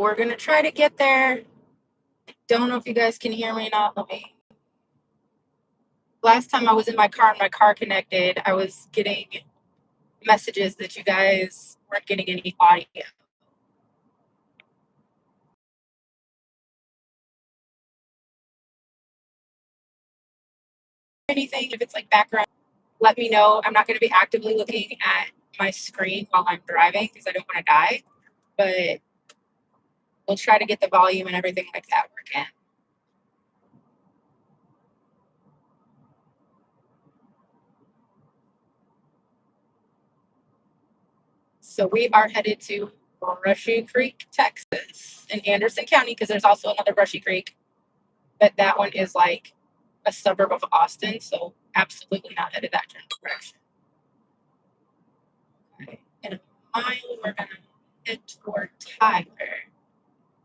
we're going to try to get there. Don't know if you guys can hear me or not. Last time I was in my car and my car connected, I was getting messages that you guys weren't getting any audio. Anything, if it's like background, let me know. I'm not going to be actively looking at my screen while I'm driving because I don't want to die, but we'll try to get the volume and everything like that working. So we are headed to Brushy Creek, Texas, in Anderson County, because there's also another Brushy Creek, but that one is like a suburb of Austin, so absolutely not headed that general direction. Okay. In a mile, we're gonna head toward Tyler.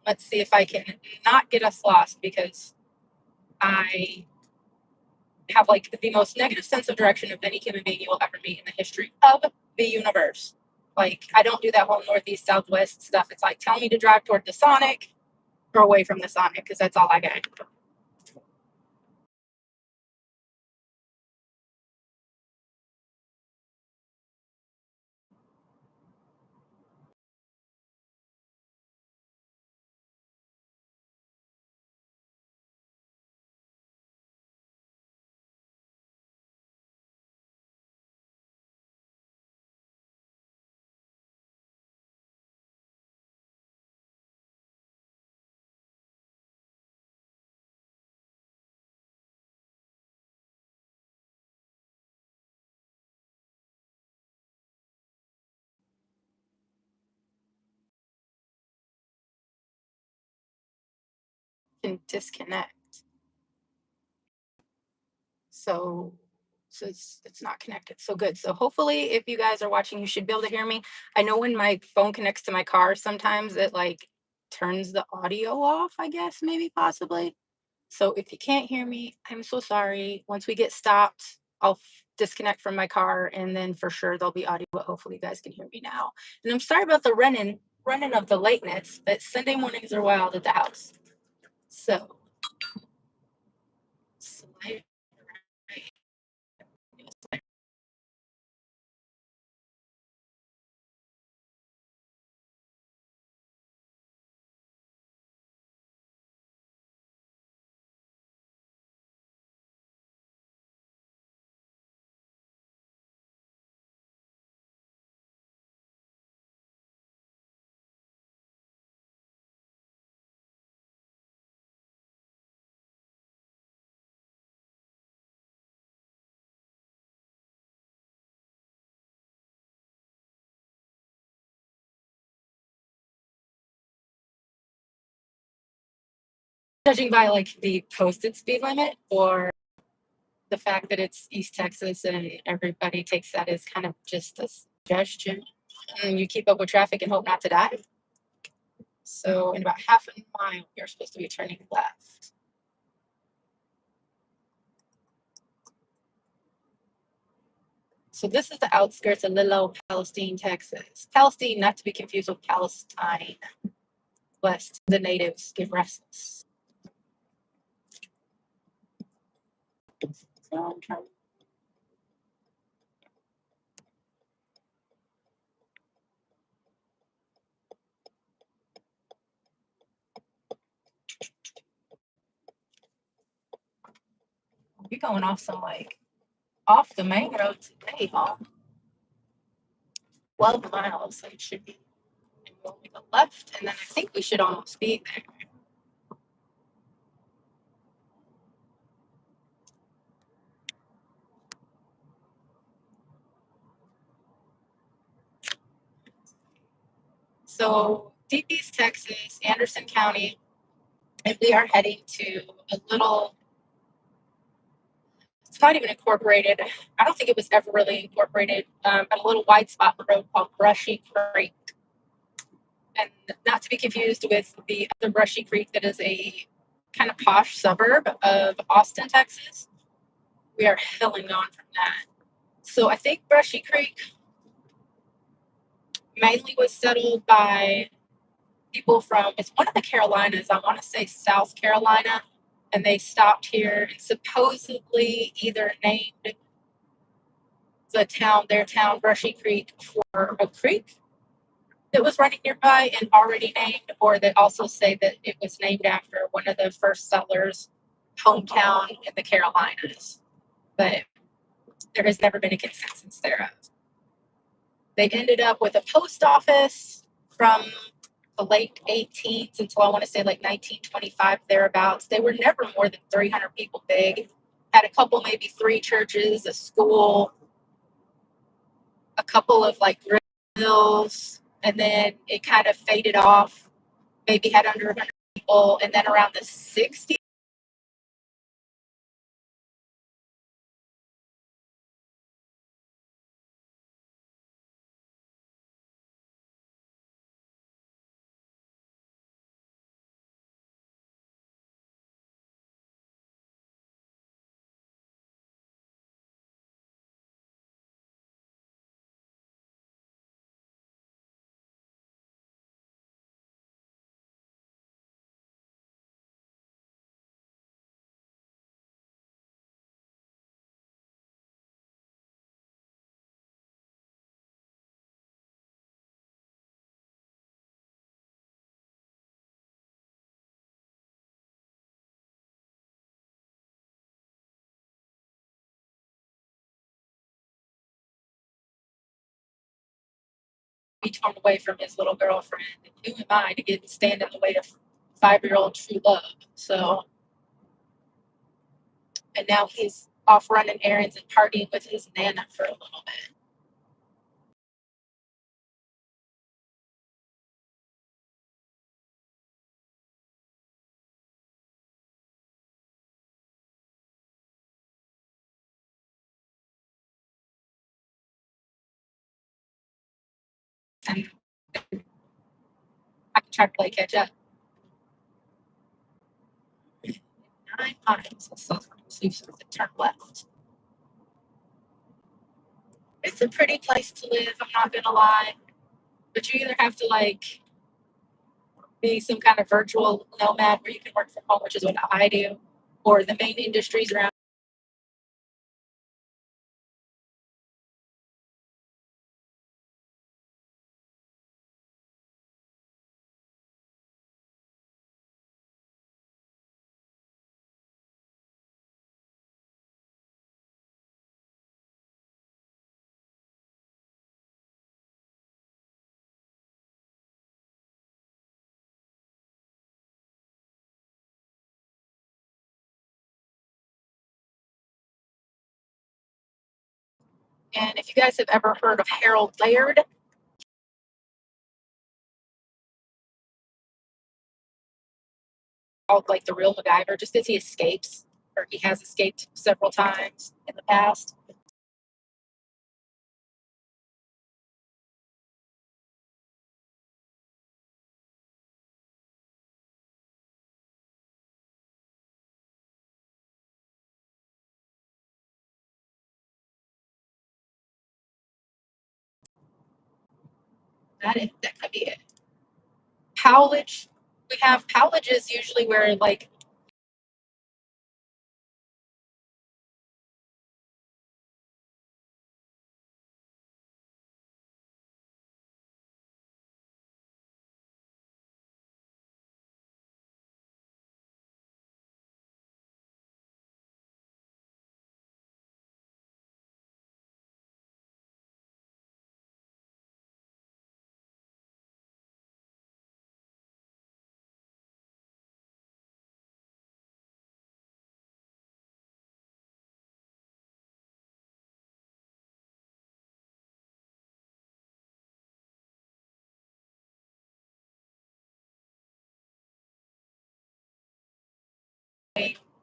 Let's see if I can not get us lost, because I have like the most negative sense of direction of any human being you will ever meet in the history of the universe. Like, I don't do that whole northeast, southwest stuff. It's like, tell me to drive toward the Sonic or away from the Sonic, because that's all I got. Can disconnect. So it's not connected. So good. So hopefully, if you guys are watching, you should be able to hear me. I know when my phone connects to my car, sometimes it like turns the audio off, I guess, maybe possibly. So if you can't hear me, I'm so sorry. Once we get stopped, I'll disconnect from my car, and then for sure there'll be audio, but hopefully you guys can hear me now. And I'm sorry about the running of the lateness, but Sunday mornings are wild at the house. So slide right. Judging by like the posted speed limit, or the fact that it's East Texas and everybody takes that as kind of just a suggestion, and you keep up with traffic and hope not to die. So in about half a mile, you're supposed to be turning left. So this is the outskirts of Little Palestine, Texas. Palestine, not to be confused with Palestine, lest the natives get restless. So I'm trying. You're going off some like off the main road today, huh? 12 miles, so it should be going to the left, and then I think we should almost be there. So deep East Texas, Anderson County, and we are heading to a little, it's not even incorporated. I don't think it was ever really incorporated, but a little wide spot road called Brushy Creek. And not to be confused with the other Brushy Creek that is a kind of posh suburb of Austin, Texas. We are hailing on from that. So I think Brushy Creek mainly was settled by people from, it's one of the Carolinas, I want to say South Carolina, and they stopped here and supposedly either named their town, Brushy Creek, for a creek that was running nearby and already named, or they also say that it was named after one of the first settlers' hometown in the Carolinas. But there has never been a consensus thereof. They ended up with a post office from the late 18th until I want to say like 1925, thereabouts. They were never more than 300 people big. Had a couple, maybe 3 churches, a school, a couple of like mills, and then it kind of faded off. Maybe had under 100 people, and then around the 60s, he torn away from his little girlfriend. And who am I to get stand in the way of 5-year-old true love? So, and now he's off running errands and partying with his nana for a little bit. And I can try to play catch up. 9 miles. So see something turn left. It's a pretty place to live, I'm not gonna lie. But you either have to like be some kind of virtual nomad where you can work from home, which is what I do, or the main industries around. And if you guys have ever heard of Harold Laird, called like the real MacGyver, just because he escapes, or he has escaped several times in the past. That could be it. Powledge. We have Powledge is usually where like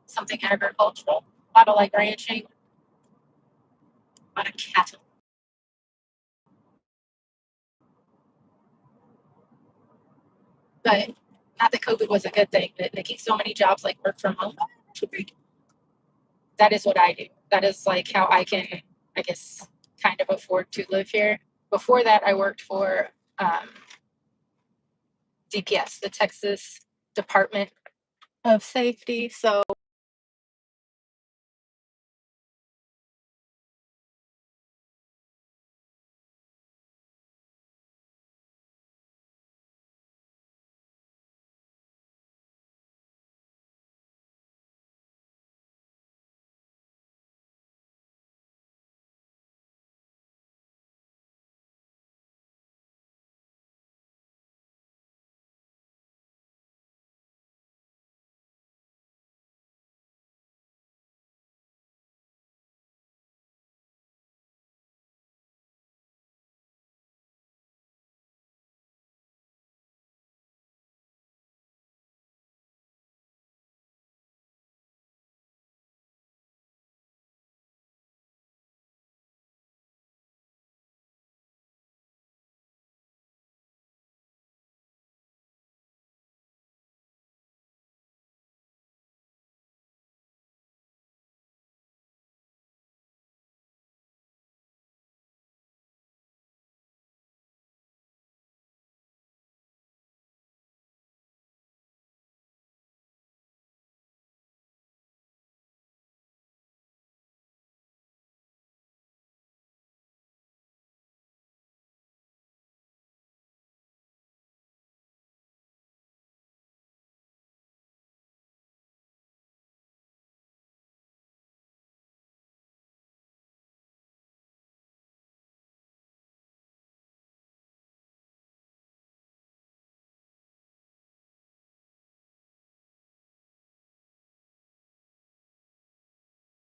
something agricultural, a lot of like ranching, a lot of cattle. But not that COVID was a good thing, but making so many jobs like work from home. That is what I do. That is like how I can, I guess, kind of afford to live here. Before that, I worked for DPS, the Texas Department of Safety. So